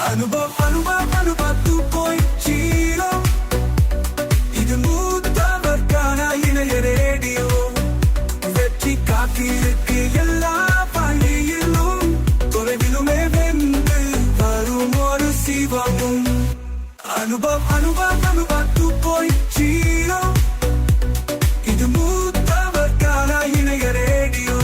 அனுபவ் 2.0 இது மூத்தவர்கான இணைய ரேடியோ. வெற்றி காத்திருக்கு எல்லா பள்ளியிலும், தொலைவிலுமே வென்று வரும் ஒரு சிவமும். அனுபவ் 2.0 இது மூத்தவர்கான இணைய ரேடியோ.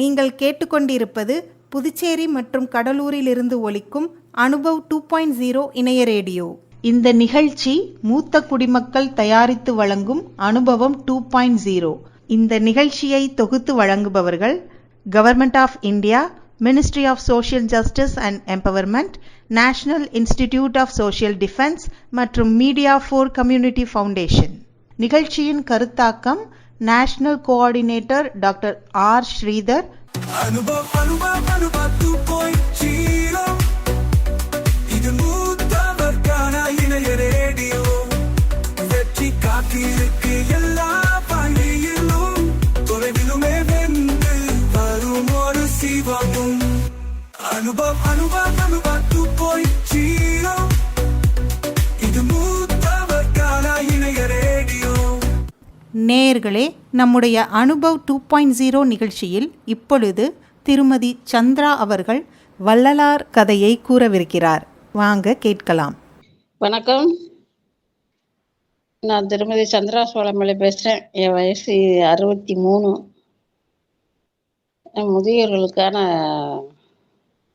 நீங்கள் கேட்டுக்கொண்டிருப்பது புதுச்சேரி மற்றும் கடலூரிலிருந்து ஒலிக்கும் அனுபவ் 2.0 இணைய ரேடியோ. இந்த நிகழ்ச்சி மூத்த குடிமக்கள் தயாரித்து வழங்கும் அனுபவம் 2.0. இந்த நிகழ்ச்சியை தொகுத்து வழங்குபவர்கள் government of India, ministry of social justice and empowerment, national institute of social defence மற்றும் மீடியா ஃபார் கம்யூனிட்டி ஃபவுண்டேஷன். நிகழ்ச்சியின் கருத்தாக்கம் national coordinator doctor R Sridhar. Anubhav 2.0 இது மூத்தவர்கான இணைய ரேடியோ. வெற்றி காத்திருக்கு எல்லா பள்ளியிலும், தொலைவிலுமே வென்று வரும் ஒரு சிவமும். அனுபவ் 2.0 இது மூத்தவர்கான இணைய ரேடியோ. நேயர்களே, நம்முடைய அனுபவ் 2.0 நிகழ்ச்சியில் இப்பொழுது திருமதி சந்திரா அவர்கள் வள்ளலார் கதையை கூறவிருக்கிறார். வாங்க கேட்கலாம். வணக்கம், நான் திருமதி சந்திரா சோழமலை பேசுகிறேன். என் வயசு 63.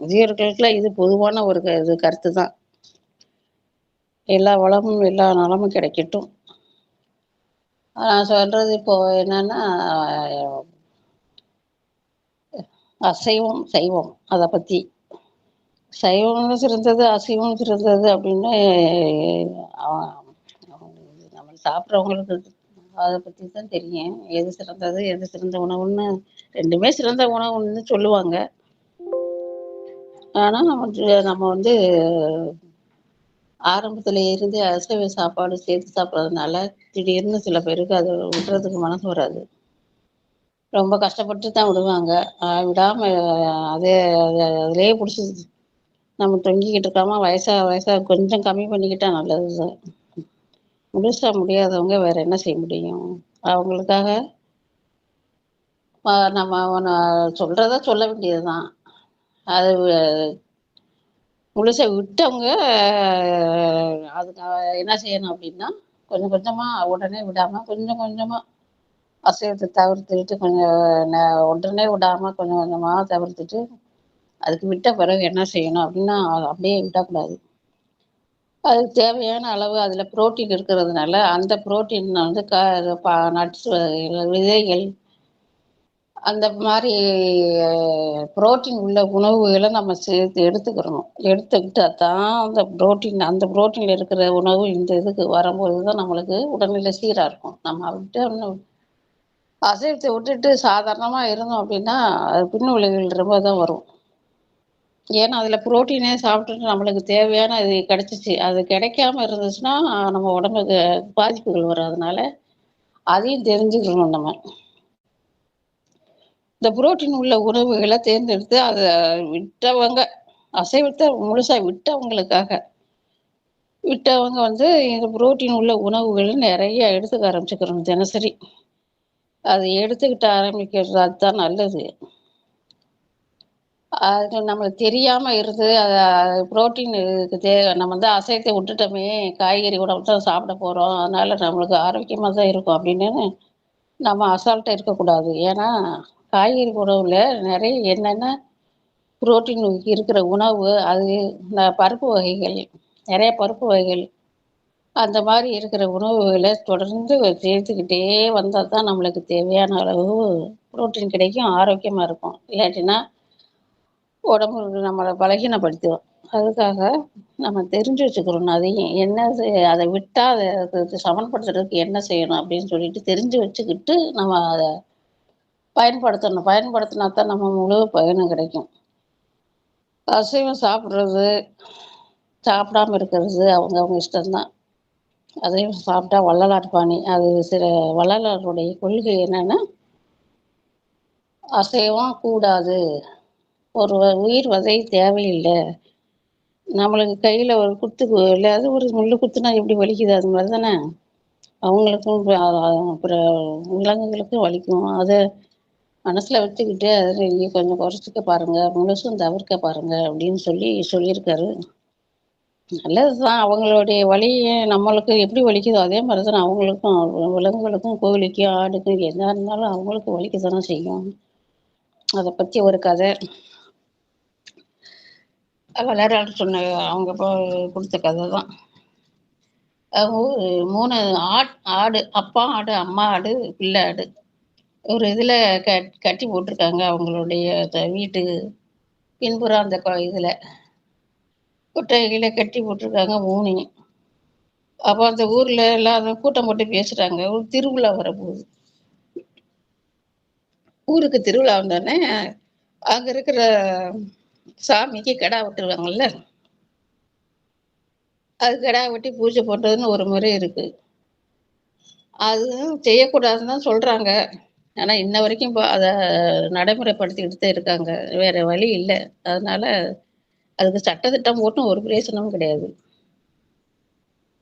முதியோர்களுக்கெல்லாம் இது பொதுவான ஒரு கருத்து தான். எல்லா வளமும் எல்லா நலமும் கிடைக்கட்டும். நான் சொல்றது இப்போ என்னன்னா, அசைவம் சைவம் அதை பற்றி. சைவம் சிறந்தது, அசைவம் சிறந்தது அப்படின்னு நம்ம சாப்பிட்றவங்களுக்கு அதை பற்றி தான் தெரியும். எது சிறந்தது, எது சிறந்த உணவுன்னு. ரெண்டுமே சிறந்த உணவுன்னு சொல்லுவாங்க. ஆனால் நம்ம வந்து ஆரம்பத்தில் இருந்து அசைவ சாப்பாடு சேர்த்து சாப்பிட்றதுனால திடீர்னு சில பேருக்கு அது விடுறதுக்கு மனசு வராது. ரொம்ப கஷ்டப்பட்டு தான் விடுவாங்க. விடாமல் அதிலே பிடிச்சி நம்ம தொங்கிக்கிட்டு இருக்காமல் வயசாக கொஞ்சம் கம்மி பண்ணிக்கிட்டா நல்லது தான். முழுசாக முடியாதவங்க வேறு என்ன செய்ய முடியும்? அவங்களுக்காக நம்ம சொல்கிறத சொல்ல வேண்டியது தான். அது முழுசை விட்டவங்க அதுக்கு என்ன செய்யணும் அப்படின்னா, கொஞ்சம் கொஞ்சமாக, உடனே விடாமல் கொஞ்சம் கொஞ்சமாக அசைவத்தை தவிர்த்துக்கிட்டு, கொஞ்சம் உடனே விடாமல் கொஞ்சம் கொஞ்சமாக தவிர்த்துட்டு, அதுக்கு விட்ட பிறகு என்ன செய்யணும் அப்படின்னா, அப்படியே விடக்கூடாது. அதுக்கு தேவையான அளவு அதில் புரோட்டீன் இருக்கிறதுனால அந்த புரோட்டீன் வந்து நட்ஸ் வகைகள், விதைகள், அந்த மாதிரி புரோட்டீன் உள்ள உணவுகளை நம்ம சேர்த்து எடுத்துக்கிறணும். எடுத்துக்கிட்டா தான் அந்த புரோட்டீனில் இருக்கிற உணவு இந்த இதுக்கு வரும்போது தான் நம்மளுக்கு உடல்நிலை சீராக இருக்கும். நம்ம விட்டு அசைவத்தை விட்டுட்டு சாதாரணமாக இருந்தோம் அப்படின்னா அது பின் விளைவுகள் ரொம்ப தான் வரும். ஏன்னா அதில் புரோட்டீனே சாப்பிட்டுட்டு நம்மளுக்கு தேவையான இது கிடைச்சிச்சு, அது கிடைக்காம இருந்துச்சுன்னா நம்ம உடம்புக்கு பாதிப்புகள் வரும். அதனால அதையும் தெரிஞ்சுக்கணும். நம்ம இந்த புரோட்டீன் உள்ள உணவுகளை தேர்ந்தெடுத்து அதை விட்டவங்க, அசைவத்தை முழுசாக விட்டவங்க வந்து இந்த புரோட்டீன் உள்ள உணவுகளை நிறைய எடுத்துக்க ஆரம்பிச்சுக்கிறோம் தினசரி. அது எடுத்துக்கிட்ட ஆரம்பிக்கிறது அதுதான் நல்லது. அது நம்மளுக்கு தெரியாமல் இருந்து புரோட்டீன் நம்ம வந்து அசைவத்தை விட்டுட்டோமே, காய்கறி உணவு தான் சாப்பிட போகிறோம், அதனால நம்மளுக்கு ஆரோக்கியமாக தான் இருக்கும் அப்படின்னு நம்ம அசால்ட்டாக இருக்கக்கூடாது. ஏன்னா காய்கறி உணவில் நிறைய என்னென்ன புரோட்டீன் இருக்கிற உணவு, அது பருப்பு வகைகள், நிறைய பருப்பு வகைகள், அந்த மாதிரி இருக்கிற உணவுகளை தொடர்ந்து சேர்த்துக்கிட்டே வந்தால் தான் நம்மளுக்கு தேவையான அளவு புரோட்டீன் கிடைக்கும், ஆரோக்கியமாக இருக்கும். இல்லாட்டினா உடம்பு நம்மளை பலகீனப்படுத்துவோம். அதுக்காக நம்ம தெரிஞ்சு வச்சுக்கிறோம். அதையும் அதை விட்டால் அதை சமன்படுத்துறதுக்கு என்ன செய்யணும் அப்படின்னு சொல்லிட்டு தெரிஞ்சு வச்சுக்கிட்டு நம்ம அதை பயன்படுத்தினா தான் நம்ம முழு பயனும் கிடைக்கும். அசைவம் சாப்பிட்றது, சாப்பிடாம இருக்கிறது அவங்க இஷ்டம்தான். அதையும் சாப்பிட்டா வள்ளலார் பாணி. அது சில வள்ளலாருடைய கொள்கை என்னன்னா, அசைவம் கூடாது, ஒரு உயிர் வதை தேவையில்லை, நம்மளுக்கு கையில ஒரு குத்து இல்லாத ஒரு முள்ளு குத்துனா எப்படி வலிக்குது அது மாதிரி தானே அவங்களுக்கும் அப்புறம் விலங்குகளுக்கும் வலிக்கும். அதை மனசுல வச்சுக்கிட்டு அதை நீங்க கொஞ்சம் குறைச்சிக்க பாருங்க, முழுசும் தவிர்க்க பாருங்க அப்படின்னு சொல்லியிருக்காரு. நல்லதுதான். அவங்களுடைய வலி நம்மளுக்கு எப்படி வலிக்குதோ அதே மாதிரி தானே அவங்களுக்கும், விலங்குகளுக்கும், கோழிக்கும், ஆடுக்கும் எதா இருந்தாலும் அவங்களுக்கும் வலிக்க தானே செய்யும். அதை பத்தி ஒரு கதை வளரான்னு சொன்ன அவங்க கொடுத்த கதை தான். அவங்க 3 ஆடு, அப்பா ஆடு, அம்மா ஆடு, பிள்ளை ஆடு. ஒரு இதில் கட்டி போட்டிருக்காங்க அவங்களுடைய வீட்டு பின்புறம் அந்த இதில் கொட்டைகளை கட்டி போட்டிருக்காங்க 3. அப்போ அந்த ஊரில் எல்லாரும் கூட்டம் போட்டு பேசுகிறாங்க. ஒரு திருவிழா வரப்போகுது. ஊருக்கு திருவிழா வந்தோடனே அங்கே இருக்கிற சாமிக்கு கிடா வெட்டுருவாங்கல்ல, அது கிடா வெட்டி பூஜை பண்ணுறதுன்னு ஒரு முறை இருக்குது. அது செய்யக்கூடாதுன்னு தான் சொல்கிறாங்க. ஆனால் இன்ன வரைக்கும் இப்போ அதை நடைமுறைப்படுத்திக்கிட்டு தான் இருக்காங்க. வேறு வழி இல்லை. அதனால அதுக்கு சட்டத்திட்டம் போட்டும் ஒரு பிரயோசனமும் கிடையாது.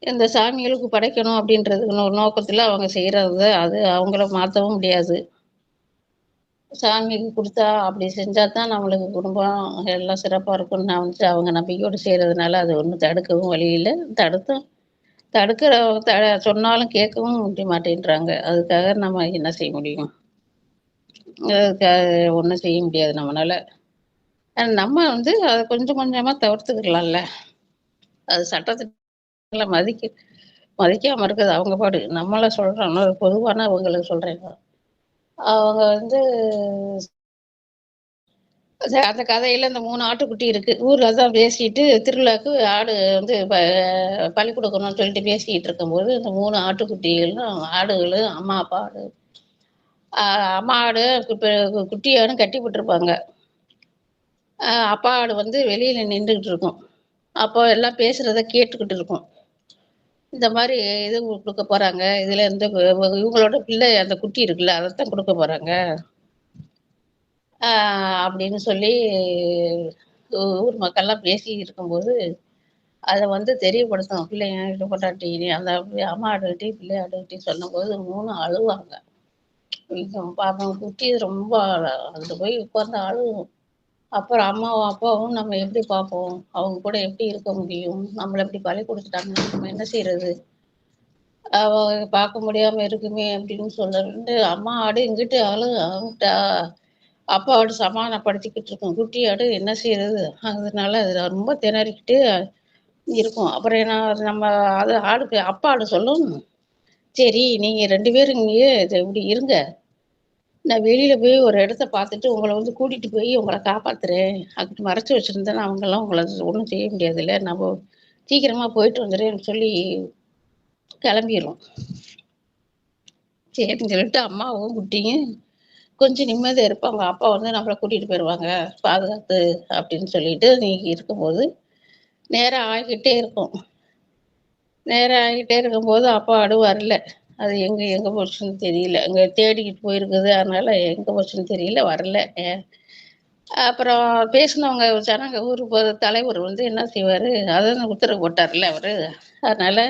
இந்த சாமிகளுக்கு படைக்கணும் அப்படின்றது நோக்கத்தில் அவங்க செய்கிறது. அது அவங்கள மாற்றவும் முடியாது. சாமிக்கு கொடுத்தா அப்படி செஞ்சால் தான் நம்மளுக்கு குடும்பம் எல்லாம் சிறப்பாக இருக்கும்னு நான் வந்து அவங்க நம்பிக்கையோடு செய்கிறதுனால அது ஒன்றும் தடுக்கவும் வழி இல்லை. தடுக்கிற சொன்னாலும் கேட்கவும் முடிய மாட்டேன்றாங்க. அதுக்காக நம்ம என்ன செய்ய முடியும்? அதுக்காக ஒன்றும் செய்ய முடியாது நம்மளால. நம்ம வந்து அதை கொஞ்சம் கொஞ்சமாக தவிர்த்துக்கலாம்ல. அது சட்டத்திட்டங்களை மதிக்காமல் இருக்குது அவங்க பாடு. நம்மளை சொல்கிறோம், பொதுவான அவங்களுக்கு சொல்கிறேன். அவங்க வந்து அந்த கதையில இந்த 3 ஆட்டுக்குட்டி இருக்கு. ஊர்ல தான் பேசிட்டு திருவிழாக்கு ஆடு வந்து பலி கொடுக்கணும்னு சொல்லிட்டு பேசிக்கிட்டு இருக்கும்போது, இந்த 3 ஆட்டுக்குட்டிகளும் ஆடுகளும் அம்மா, அப்பா ஆடு. அம்மா ஆடு குட்டி ஆடும் கட்டி விட்டுருப்பாங்க. அப்பா ஆடு வந்து வெளியில நின்றுகிட்டு இருக்கும். அப்போ எல்லாம் பேசுறத கேட்டுக்கிட்டு இருக்கும். இந்த மாதிரி இது கொடுக்க போறாங்க. இதுல இந்த இவங்களோட பிள்ளை அந்த குட்டி இருக்குல்ல, அதைத்தான் கொடுக்க போறாங்க. அப்படின்னு சொல்லி ஊர் மக்கள்லாம் பேசி இருக்கும்போது, அதை வந்து தெரியப்படுத்தணும். பிள்ளைங்க பொண்டாட்டி அந்த அம்மாடுகிட்டையும் பிள்ளையாடுகிட்டையும் சொல்லும்போது 3 அழுவாங்க. பாப்போம் குட்டி ரொம்ப அங்கிட்டு போய் உட்கார்ந்து அழுவும். அப்புறம் அம்மாவும் அப்பாவும் நம்ம எப்படி பார்ப்போம்? அவங்க கூட எப்படி இருக்க முடியும்? நம்மள இப்படி பலி கொடுத்துட்டாங்க, நம்ம என்ன செய்யறது? பார்க்க முடியாம இருக்குமே அப்படின்னு சொல்லிட்டு அம்மா ஆடு இங்கிட்டு அங்கிட்ட அப்பா ஆடு சமாதானப்படுத்திக்கிட்டு இருக்கும். குட்டி ஆடு என்ன செய்யறது? அதனால அது ரொம்ப திணறிக்கிட்டு இருக்கும். அப்புறம் என்ன நம்ம ஆடுக்கு அப்பா ஆடு சொல்லும், சரி நீங்க 2 பேரும் இங்கேயே இப்படி இருங்க. நான் வெளியில போய் ஒரு இடத்த பார்த்துட்டு உங்கள வந்து கூட்டிட்டு போய் உங்கள காப்பாத்துறேன். அங்கிட்டு மறைச்சு வச்சிருந்தேன்னா அவங்கலாம் உங்கள ஒண்ணும் செய்ய முடியாதுல்ல. நம்ம சீக்கிரமா போயிட்டு வந்துடுறேன்னு சொல்லி கிளம்பிரும். சரின்னு சொல்லிட்டு அம்மாவும், குட்டியும் கொஞ்சம் நிம்மதியா இருப்பாங்க. அப்பா வந்து நம்மள கூட்டிட்டு போயிருவாங்க, பாதுகாத்து அப்படின்னு சொல்லிட்டு நீங்க இருக்கும்போது, நேரம் ஆகிக்கிட்டே இருக்கும். நேரம் ஆகிட்டே இருக்கும்போது அப்பா ஆடு வரல. அது எங்க போச்சுன்னு தெரியல. அங்க தேடிக்கிட்டு போயிருக்குது. அதனால எங்க போச்சுன்னு தெரியல, வரல. அப்புறம் பேசினவங்க ஜனங்க ஊருக்கு தலைவர் வந்து என்ன செய்வாரு, அதான் உத்தரவு போட்டார்ல அவரு. அதனால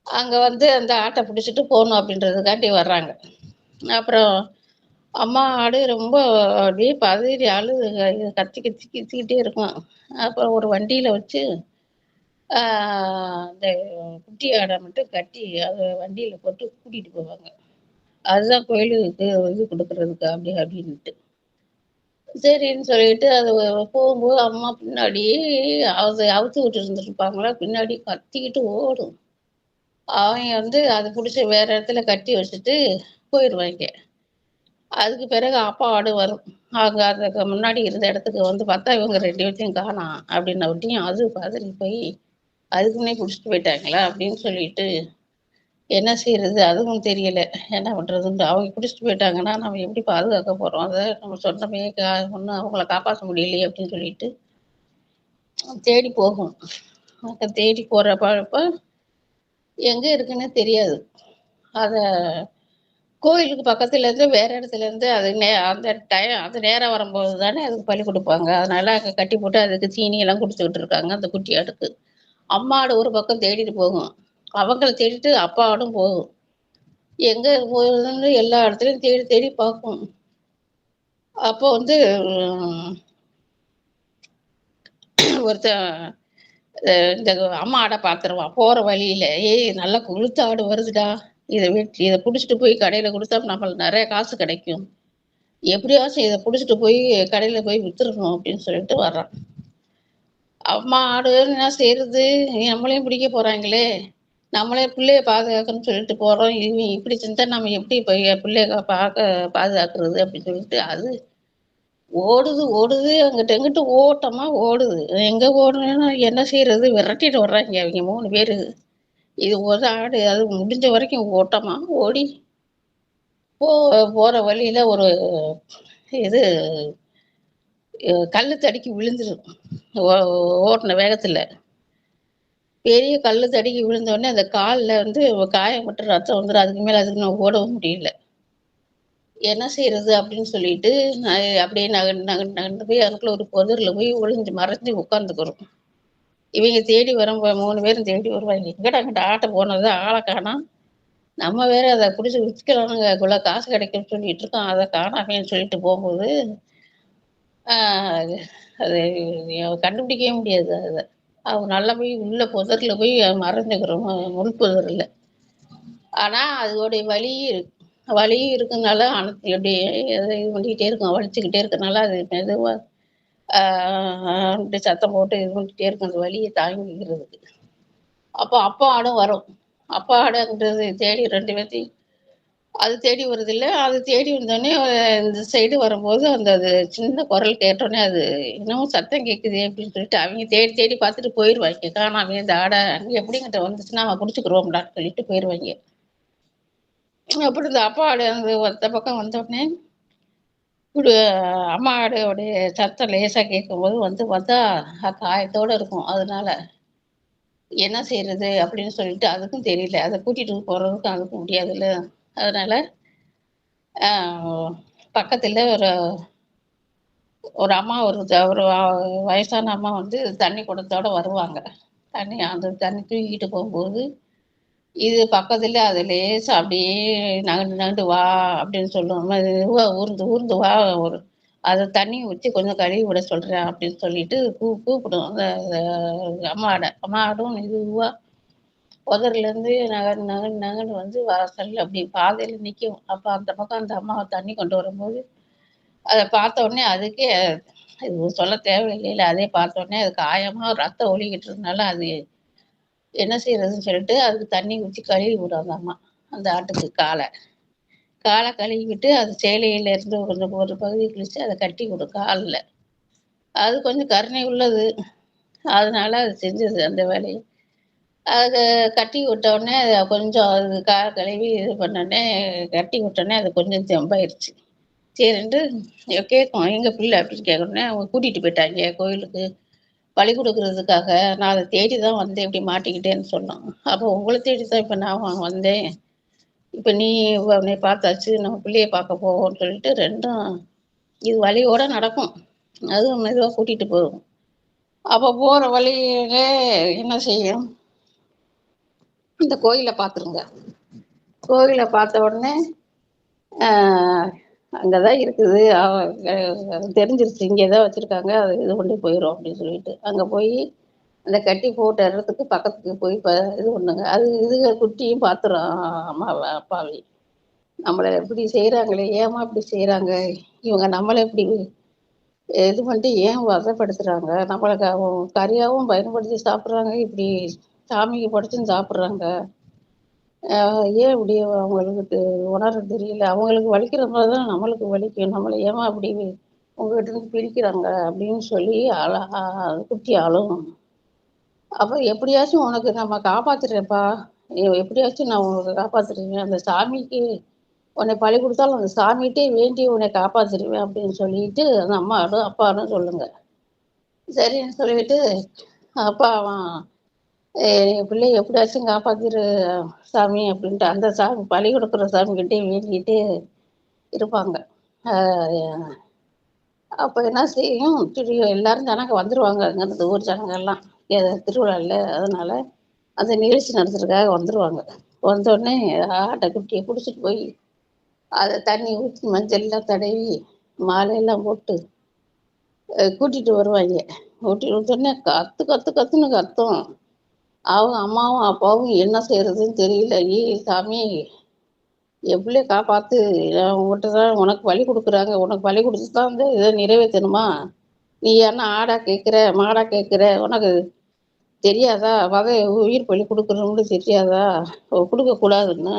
அங்க வந்து அந்த ஆட்ட பிடிச்சிட்டு போணும் அப்படின்றதுக்காண்டி வர்றாங்க. அப்புறம் அம்மா ஆடு ரொம்ப அப்படியே பதறி கத்தி கத்தி கத்திக்கிட்டே இருக்கும். அப்புறம் ஒரு வண்டியில வச்சு அந்த குட்டி ஆடை மட்டும் கட்டி அதை வண்டியில போட்டு கூட்டிட்டு போவாங்க. அதுதான் கோயிலுக்கு இது கொடுக்கறதுக்கு அப்படி அப்படின்ட்டு. சரின்னு சொல்லிட்டு அது போகும்போது அம்மா பின்னாடியே அவுத்து விட்டு இருந்துருப்பாங்களா, பின்னாடி கத்திக்கிட்டு ஓடும். அவங்க வந்து அதை பிடிச்சி வேற இடத்துல கட்டி வச்சுட்டு போயிடுவாங்க. அதுக்கு பிறகு அப்பா ஆடு வரும். அவங்க அதுக்கு முன்னாடி இருந்த இடத்துக்கு வந்து பார்த்தா இவங்க 2 பேத்தையும் காணோம் அப்படின்ன ஒட்டியும் அது பதறி போய் அதுக்கு முன்னே பிடிச்சிட்டு போயிட்டாங்களா அப்படின்னு சொல்லிட்டு என்ன செய்யறது? அதுவும் தெரியல. என்ன பண்றதுன்ட்டு. அவங்க பிடிச்சிட்டு போயிட்டாங்கன்னா, நம்ம எப்படி பாதுகாக்க போறோம்? அத நம்ம சொன்னமே ஒண்ணும் அவங்கள காப்பாத்த முடியலையே அப்படின்னு சொல்லிட்டு தேடி போகும். தேடி போறப்ப எங்க இருக்குன்னு தெரியாது. அத கோயிலுக்கு பக்கத்துல இருந்து வேற இடத்துல இருந்து அது அந்த அது நேரம் வரும்போது தானே அதுக்கு பலி கொடுப்பாங்க. அதனால அங்க கட்டி போட்டு அதுக்கு தீனி எல்லாம் குடுத்துக்கிட்டு இருக்காங்க அந்த குட்டி ஆட்டுக்கு. அம்மா ஆடு ஒரு பக்கம் தேடிட்டு போகும். அவங்கள தேடிட்டு அப்பா ஆடும் போகும். எங்க போகுதுன்னு எல்லா இடத்துலயும் தேடி தேடி பார்க்கும். அப்போ வந்து ஒருத்தன் இந்த அம்மா ஆட பார்த்துருவான் போற வழியில. "ஏய் நல்லா கொழுத்த ஆடு வருதுடா. இத புடிச்சிட்டு போய் கடையில குடுத்தா நம்மளுக்கு நெறைய காசு கிடைக்கும். எப்படியாச்சும் இத புடிச்சிட்டு போய் கடையில போய் வித்துறணும்" அப்படின்னு சொல்லிட்டு வர்றான். அம்மா ஆடு என்ன செய்றது? நம்மளையும் பிடிக்க போறாங்களே! நம்மளே பிள்ளைய பாதுகாக்கணும்னு சொல்லிட்டு போறோம். இவன் இப்படி செஞ்சா நம்ம எப்படி போய் பிள்ளைய பாதுகாக்கிறது அப்படின்னு சொல்லிட்டு அது ஓடுது, ஓடுது. அங்கிட்டு இங்கிட்டு ஓட்டமா ஓடுது. எங்க ஓடுனேன்னா என்ன செய்றது? விரட்டிட்டு வர்றாய்ங்க அவிங்க 3 பேரு. இது ஒரு ஆடு. அது முடிஞ்ச வரைக்கும் ஓட்டமா ஓடி போ போற வழியில ஒரு இது கல்லு தடுக்கி விழுந்துரும். ஓ ஓட்டுன வேகத்துல. பெரிய கல்லு தடுக்கி விழுந்த உடனே அந்த கால்ல வந்து காயம்பட்டு ரத்தம் வந்துரும். அதுக்கு மேல அதுக்கு நான் ஓடவும் முடியல. என்ன செய்றது அப்படின்னு சொல்லிட்டு, நான் அப்படியே நகண்டு நகண்டு நகண்டு போய் அதுக்குள்ள ஒரு புதர்ல போய் ஒளிஞ்சு மறைஞ்சு உட்காந்துக்கிறோம். இவைங்க தேடி வரும் 3 பேரும் தேடி வருவாய்ங்க. எங்கடா அங்கிட்டு ஆட்ட போனது ஆள காணோம். நம்ம வேற அத புடிச்சு விக்கலாம்ங்க இவ்வளோ காசு கிடைக்கும்னு சொல்லிட்டு இருக்கோம். அத காணாமேன்னு சொல்லிட்டு போம்போது, ஆ அது கண்டுபிடிக்கவே முடியாது அத. நல்லா போய் உள்ள புதர்ல போய் மறைஞ்சுக்கிறோம் முள் புதர்ல. ஆனா அதோடைய வலி இருக்கனால அப்படியே அது இது பண்ணிக்கிட்டே இருக்கும். வலிச்சுக்கிட்டே இருக்கனால அது மெதுவா ஆ அப்படி சத்தம் போட்டு இது பண்ணிக்கிட்டே இருக்கும். அந்த வலிய தாங்கிக்கிறதுக்கு. அப்போ அப்பா ஆடும் வரும். அப்பா ஆடுங்கிறது தேடி 2 பேத்தையும் அது தேடி வருதுல்ல. அது தேடி வந்தோனே இந்த சைடு வரும்போது அது சின்ன குரல் கேட்டோனே அது என்னமோ சத்தம் கேட்குதே அப்படின்னு சொல்லிட்டு அவிங்க தேடி தேடி பார்த்துட்டு போயிருவாய்ங்க. காணாமயே இந்த ஆட அங்க எப்படிங்கிட்ட வந்துச்சுன்னா நம்ம புடிச்சுக்குருவோம்டான்னு சொல்லிட்டு போயிருவாய்ங்க. அப்புறம் இந்த அப்பா ஆடு அந்த பக்கம் வந்தோடனே இப்டி அம்மா ஆடோடைய சத்தம் லேசா கேட்கும்போது வந்து பார்த்தா காயத்தோட இருக்கும். அதனால என்ன செய்றது அப்படின்னு சொல்லிட்டு அதுக்கும் தெரியல. அத கூட்டிட்டு போறதுக்கும் அதுக்கும் முடியாதுல்ல. அதனால ஆ பக்கத்துல ஒரு ஒரு அம்மா ஒரு வயசான அம்மா வந்து தண்ணி குடத்தோட வருவாங்க. அந்த தண்ணி தூக்கிட்டு போகும்போது, இது பக்கத்துல அது லேசா அப்படியே நகண்டு நகண்டு வா அப்படின்னு சொல்லும். மெதுவா ஊர்ந்து ஊர்ந்து வா ஒரு அத தண்ணிய ஊத்தி கொஞ்சம் கழுவி விட சொல்றேன் அப்படின்னு சொல்லிட்டு கூப்பிடும். அந்த அம்மா ஆடும் மெதுவா புதர்லேருந்து நகண்டு நகண்டு நகண்டு வந்து வாசல்ல அப்படி பாதையில நிக்கும். அப்ப அந்த பக்கம் அந்த அம்மா தண்ணி கொண்டு வரும்போது, அத பார்த்த உடனே அதுக்கே இது சொல்ல தேவையில்லைல. அதே பார்த்த உடனே அது காயமா ரத்தம் ஒலிக்கிட்டு இருந்தனால அது என்ன செய்றதுன்னு சொல்லிட்டு அதுக்கு தண்ணி ஊத்தி கழுவி விடும் அந்த அம்மா. அந்த ஆட்டுக்கு கால கழுவி விட்டு அது சேலையில இருந்து கொஞ்சம் ஒரு பகுதி கிழிச்சு அத கட்டி விடும் கால்ல. அது கொஞ்சம் கருணை உள்ளது. அதனால அது செஞ்சது அந்த வேலைய. அத கட்டி விட்டோனே அது கொஞ்சம் அது கழுவி இது பண்ணோனே கட்டி விட்டோனே அது கொஞ்சம் தெம்பாயிருச்சு. சரின்ட்டு கேட்கும். "எங்க பிள்ளை?" அப்படின்னு கேட்டோனே அவங்க கூட்டிட்டு போயிட்டாய்ங்க கோயிலுக்கு. பலி குடுக்குறதுக்காக. நான் அத தேடி தான் வந்தேன். இப்படி மாட்டிக்கிட்டேன்னு சொன்னான். அப்போ உங்கள தேடி தான் இப்ப நான் வந்தேன். இப்ப நீ உன்னைய பார்த்தாச்சு. நம்ம பிள்ளைய பார்க்க போவோம்ன்னு சொல்லிட்டு 2ம் இது வழியோட நடக்கும். அதுவும் மெதுவா கூட்டிட்டு போகும். அப்ப போற வழியில என்ன செய்யும்? இந்த கோயில பார்த்துருங்க. கோயில பார்த்த உடனே, ஆ அங்க தான் இருக்குது. தெரிஞ்சிருச்சு. இங்கே தான் வச்சிருக்காங்க. அத இது பண்ணி போயிரும் அப்படின்னு சொல்லிட்டு. அங்க போயி அந்த கட்டி போட்ட இடத்துக்கு பக்கத்துக்கு போய் இது பண்ணுங்க. அது இதுக குட்டியும் பார்த்துரும் அம்மாவ, அப்பாவையும். நம்மள இப்படி செய்றாங்களே, ஏம்மா இப்படி செய்றாங்க? இவங்க நம்மள இப்படி இது பண்ணிட்டு ஏன் வதைப்படுத்துறாங்க? நம்மள கறியாவும் பயன்படுத்தி சாப்பிடுறாங்க. இப்படி சாமிக்கு படைச்சும் சாப்பிடுறாங்க. ஏன் இப்படி அவங்களுக்கு உணர தெரியல? அவங்களுக்கு வலிக்கிற மாரி தான் நம்மளுக்கு வலிக்கும். நம்மள ஏம்மா இப்படி உங்ககிட்ட இருந்து பிரிக்கிறாங்க? அப்படின்னு சொல்லி குட்டி அழும். அப்ப எப்படியாச்சும் உனக்கு நம்ம காப்பாத்துறேன்ப்பா. எப்படியாச்சும் நான் உனக்கு காப்பாத்துறேன். அந்த சாமிக்கு உன்னை பலி குடுத்தாலும் அந்த சாமிகிட்டயே வேண்டி உன்னை காப்பாத்திருவேன் அப்படின்னு சொல்லிட்டு அந்த அம்மாடும், அப்பாடும் சொல்லுங்க. சரின்னு சொல்லிட்டு அப்பா அவன் என் பிள்ளைய எப்படியாச்சும் காப்பாத்திரு சாமி அப்படின்ட்டு அந்த சாமி பலி கொடுக்குற சாமிகிட்டே வேண்டிக்கிட்டு இருப்பாங்க. அப்போ என்ன செய்யும், எல்லாரும் ஜனங்க வந்துருவாங்க அங்கேருந்து ஊர் ஜனங்க எல்லாம் திருவிழாவில். அதனால அந்த நிகழ்ச்சி நடத்துறதுக்காக வந்துருவாங்க. வந்தோடனே ஆட்டைக்குட்டியை பிடிச்சிட்டு போய் அதை தண்ணி ஊற்றி மஞ்சள்லாம் தடவி மாலையெல்லாம் போட்டு கூட்டிகிட்டு வருவாங்க. கூட்டிகிட்டு வந்தோடனே கத்து கத்து கத்துன்னு கத்தும். அவங்க அம்மாவும் அப்பாவும் என்ன செய்யறதுன்னு தெரியல. சாமி என் பிள்ளைய காப்பாத்து, உங்கள்கிட்ட தான் உனக்கு பலி கொடுக்குறாங்க, உனக்கு பலி கொடுத்து தான் வந்து இதை நிறைவேற்றணுமா? நீ என்ன ஆடா கேட்குற மாடா கேட்குற, உனக்கு தெரியாதா? உயிர் பலி கொடுக்குறோம்னு தெரியாதா? கொடுக்கக்கூடாதுன்னு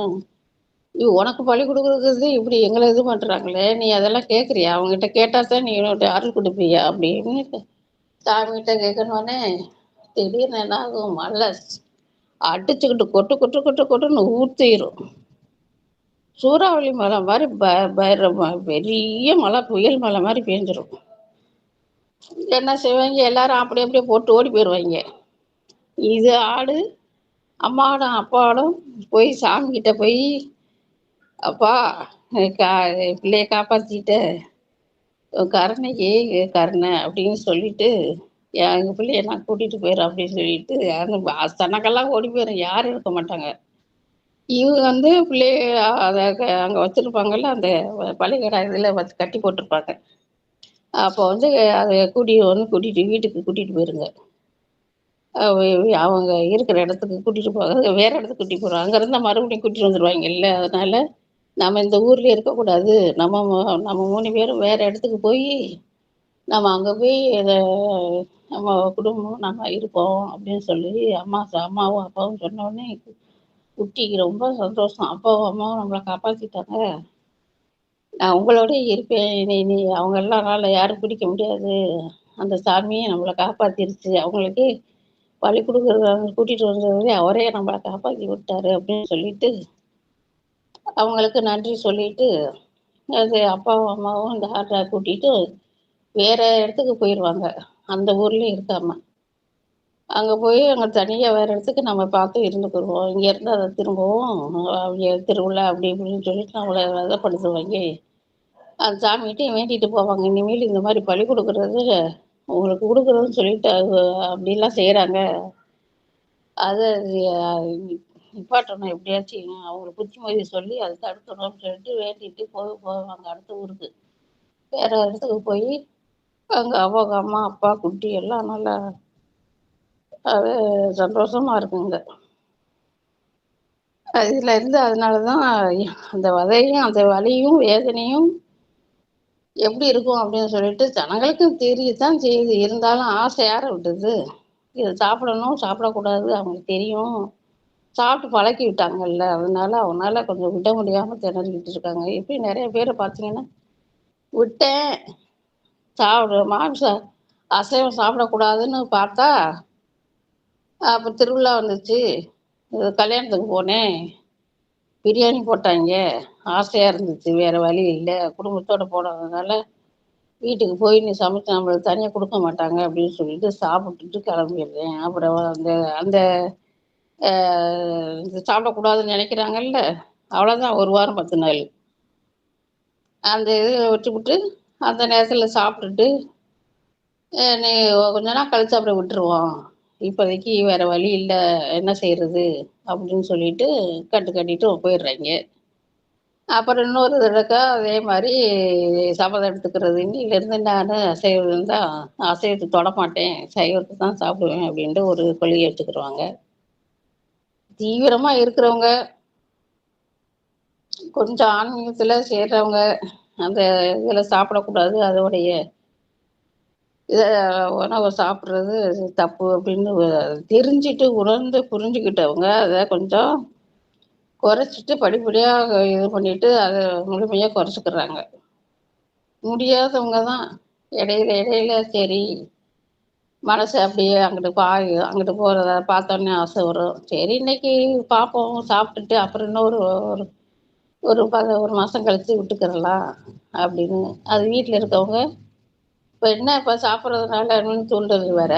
உனக்கு பலி கொடுக்குறது இப்படி எங்களை இது பண்ணுறாங்களே, நீ அதெல்லாம் கேட்குறியா? அவங்ககிட்ட கேட்டால் தான் நீ அருள் கொடுப்பியா அப்படின்னு சாமிகிட்ட கேட்கணுன்னே திடீர்னு என்ன ஆகும், மழை அடிச்சுக்கிட்டு கொட்டு கொட்டு கொட்டு கொட்டுன்னு ஊற்றிடும். சூறாவளி மழை மாதிரி பெரிய மழை, புயல் மழை மாதிரி பெஞ்சிரும். என்ன செய்வாங்க, எல்லாரும் அப்படி அப்படியே போட்டு ஓடி போயிடுவாங்க. இது ஆடு அம்மாவோடும் அப்பாவோடும் போய் சாமிக்கிட்ட போய், அப்பா பிள்ளைய காப்பாற்றிட்ட, கருணைக்கு கருணை அப்படின்னு சொல்லிட்டு எங்கள் பிள்ளைய நான் கூட்டிகிட்டு போயிடுறேன் அப்படின்னு சொல்லிட்டு அந்த தனக்கெல்லாம் ஓடி போயிடும், யாரும் இருக்க மாட்டாங்க. இவங்க வந்து பிள்ளைய அதை அங்கே வச்சுருப்பாங்கல்ல, அந்த பள்ளிக்கடை இதில் வச்சு கட்டி போட்டிருப்பாங்க. அப்போ வந்து அதை கூட்டிகிட்டு வீட்டுக்கு கூட்டிகிட்டு போயிருங்க. அவங்க இருக்கிற இடத்துக்கு கூட்டிகிட்டு போக வேறு இடத்துக்கு கூட்டிகிட்டு போகிறோம். அங்கேருந்து மறுபடியும் கூட்டிகிட்டு வந்துடுவாங்கல்ல. அதனால் நம்ம இந்த ஊர்லேயே இருக்கக்கூடாது, நம்ம 3 பேரும் வேறு இடத்துக்கு போய் நம்ம அங்கே போய் நம்ம குடும்பம் நம்ம இருப்போம் அப்படின்னு சொல்லி அம்மாவும் அப்பாவும் சொன்னோடனே குட்டிக்கு ரொம்ப சந்தோஷம். அப்பாவும் அம்மாவும் நம்மளை காப்பாற்றிட்டாங்க, நான் உங்களோட இருப்பேன், நீ அவங்க எல்லாரால யாரும் பிடிக்க முடியாது, அந்த சாமியை நம்மளை காப்பாற்றிருச்சு, அவங்களுக்கு பலி கொடுக்குறவங்க கூட்டிகிட்டு வந்தவரே அவரே நம்மளை காப்பாற்றி விட்டாரு அப்படின்னு சொல்லிட்டு அவங்களுக்கு நன்றி சொல்லிட்டு அது அப்பாவும் அம்மாவும் இந்த ஆட்டை கூட்டிகிட்டு வேற இடத்துக்கு போயிடுவாங்க. அந்த ஊர்லேயே இருக்காம அங்கே போய் அங்கே தனியாக வேறு இடத்துக்கு நம்ம பார்த்து இருந்துக்கிடுவோம். இங்கேருந்து அதை திரும்பவும் அவங்க திருவிழா அப்படி இப்படின்னு சொல்லிட்டு நம்மளை வதப்படுத்துவாங்க. அந்த சாமிகிட்டையும் வேண்டிட்டு போவாங்க, இனிமேல் இந்த மாதிரி பலி கொடுக்குறது உங்களுக்கு கொடுக்குறதுன்னு சொல்லிட்டு அப்படிலாம் செய்கிறாங்க, அதை நிப்பாட்டணும் எப்படியாச்சும், அவங்களுக்கு புத்திமதி சொல்லி அதை தடுக்கணும்னு சொல்லிட்டு வேண்டிட்டு போவாங்க அடுத்த ஊருக்கு. வேறு இடத்துக்கு போய் அங்கே அவங்க அம்மா அப்பா குட்டி எல்லாம் நல்லா அது சந்தோஷமா இருக்குங்க. இதுல இருந்து அதனால தான் அந்த வதையும் அந்த வலியும் வேதனையும் எப்படி இருக்கும் அப்படின்னு சொல்லிட்டு ஜனங்களுக்கு தெரியத்தான் செய்யுது. இருந்தாலும் ஆசை யார விட்டுது? இதை சாப்பிடணும் சாப்பிடக்கூடாது அவங்களுக்கு தெரியும், சாப்பிட்டு பழக்கி விட்டாங்கல்ல. அதனால அவனால கொஞ்சம் விட முடியாம திணறிக்கிட்டு இருக்காங்க. இப்படி நிறைய பேரை பார்த்தீங்கன்னா, விட்டேன் மாம்சம் அசைவம் சாப்பிடக்கூடாதுன்னு பார்த்தா, அப்போ திருவிழா வந்துச்சு, கல்யாணத்துக்கு போனேன், பிரியாணி போட்டாங்க, ஆசையாக இருந்துச்சு, வேறு வழி இல்லை, குடும்பத்தோடு போனதுனால வீட்டுக்கு போய் நீ சமைச்சு நம்மளுக்கு தனியாக கொடுக்க மாட்டாங்க அப்படின்னு சொல்லிட்டு சாப்பிட்டுட்டு கிளம்பிடுறேன். அப்புறம் அந்த அந்த இது சாப்பிடக்கூடாதுன்னு நினைக்கிறாங்கல்ல, அவ்வளோதான், 1 வாரம் 10 நாள் அந்த இதை வச்சுக்கிட்டு அந்த நேரத்தில் சாப்பிட்டுட்டு நீ கொஞ்ச நாள் கழிச்சு அப்புறம் விட்டுருவோம், இப்போதைக்கு வேறு வழி இல்லை, என்ன செய்கிறது அப்படின்னு சொல்லிட்டு கட்டிட்டு போயிடுறாங்க. அப்புறம் இன்னொரு தடக்கா அதே மாதிரி சபதம் எடுத்துக்கிறது, இன்னிலேருந்து நான் அசைவம் தான், அசைவத்தை தொடமாட்டேன், சைவத்தை தான் சாப்பிடுவேன் அப்படின்ட்டு ஒரு கொள்கையை எடுத்துக்கிடுவாங்க. தீவிரமாக இருக்கிறவங்க, கொஞ்சம் ஆன்மீகத்தில் சேர்றவங்க அந்த இதில் சாப்பிடக்கூடாது, அதோடைய இதை உணவை சாப்பிட்றது தப்பு அப்படின்னு தெரிஞ்சுட்டு உணர்ந்து புரிஞ்சுக்கிட்டவங்க அதை கொஞ்சம் குறைச்சிட்டு படிப்படியாக இது பண்ணிட்டு அதை முழுமையாக குறைச்சிக்கிறாங்க. முடியாதவங்க தான் இடையில சரி மனசு அப்படியே அங்கிட்டு போகிறத பார்த்தோன்னே ஆசை வரும், சரி இன்னைக்கு பார்ப்போம் சாப்பிட்டுட்டு அப்புறம் இன்னொரு ஒரு 1 மாதம் கழித்து விட்டுக்கிறலாம் அப்படின்னு. அது வீட்டில் இருக்கவங்க இப்போ என்ன இப்போ சாப்பிட்றதுனால இன்னும் தூண்டுறது வேற,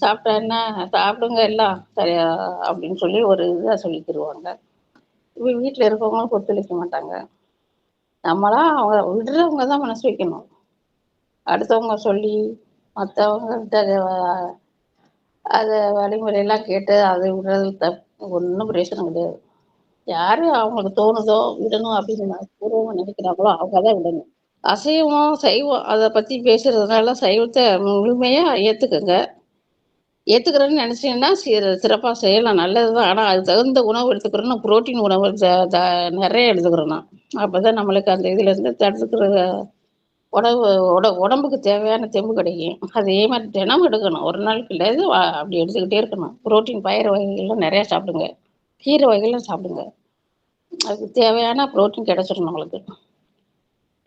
சாப்பிட்டா என்ன, சாப்பிடுங்க எல்லாம் சரியா அப்படின்னு சொல்லி ஒரு இதாக சொல்லி தருவாங்க. வீட்டில் இருக்கவங்களும் ஒத்துழைக்க மாட்டாங்க. நம்மளா அவங்க விடுறவங்க தான் மனசு வைக்கணும். அடுத்தவங்க சொல்லி மற்றவங்கள்ட்ட அதை வழிமுறையெல்லாம் கேட்டு அதை விடுறது ஒன்றும் பிரயோஜனம் கிடையாது. யாரு அவங்களுக்கு தோணுதோ விடணும் அப்படின்னு பூர்வமாக நினைக்கிறாங்களோ அவங்க தான் விடணும். அசைவம் சைவம் அதை பற்றி பேசுறதுனால சைவத்தை முழுமையாக ஏற்றுக்குங்க. ஏற்றுக்கிறேன்னு நினச்சிங்கன்னா சிறப்பாக செய்யலாம், நல்லது தான். ஆனால் அது தகுந்த உணவு எடுத்துக்கிறோன்னா புரோட்டீன் உணவு நிறைய எடுத்துக்கிறோம் நான். அப்போ தான் நம்மளுக்கு அந்த இதுலேருந்து தடுத்துக்கிற உணவு உடம்புக்கு தேவையான தெம்பு கிடைக்கும். அதே மாதிரி தினமும் எடுக்கணும். ஒரு நாளுக்கு இல்லை, இது அப்படி எடுத்துக்கிட்டே இருக்கணும். புரோட்டீன் பயிறு வகைகள்லாம் நிறையா சாப்பிடுங்க, கீரை வகைகள்லாம் சாப்பிடுங்க. அதுக்கு தேவையான புரோட்டீன் கிடைச்சிடும் நம்மளுக்கு.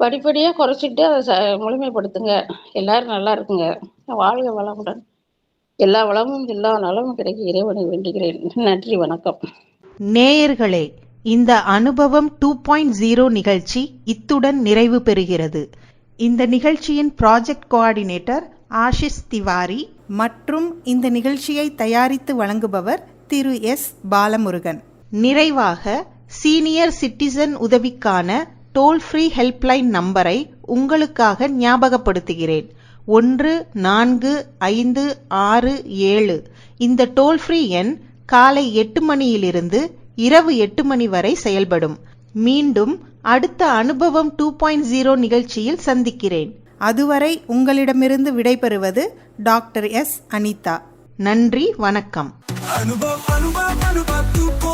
படிப்படியாக குறைச்சிட்டு அதை முழுமைப்படுத்துங்க. எல்லாரும் நல்லா இருக்குங்க. வாழ்க வளமுடன். எல்லா வளமும் எல்லா நலமும் கிடைக்க இறைவனை வேண்டுகிறேன். நன்றி, வணக்கம். நேயர்களே, இந்த அனுபவம் 2.0 நிகழ்ச்சி இத்துடன் நிறைவு பெறுகிறது. இந்த நிகழ்ச்சியின் ப்ராஜெக்ட் கோஆர்டினேட்டர் ஆஷிஷ் திவாரி மற்றும் இந்த நிகழ்ச்சியை தயாரித்து வழங்குபவர் திரு எஸ் பாலமுருகன். நிறைவாக சீனியர் சிட்டிசன் உதவிக்கான டோல் ஃப்ரீ ஹெல்ப்லைன் நம்பரை உங்களுக்காக ஞாபகப்படுத்துகிறேன். 145667. இந்த டோல் ஃப்ரீ எண் காலை 8 மணியிலிருந்து இரவு 8 மணி வரை செயல்படும். மீண்டும் அடுத்த அனுபவம் 2.0 நிகழ்ச்சியில் சந்திக்கிறேன். அதுவரை உங்களிடமிருந்து விடைபெறுவது டாக்டர் எஸ் அனிதா. நன்றி, வணக்கம். அனுபவம் 2.0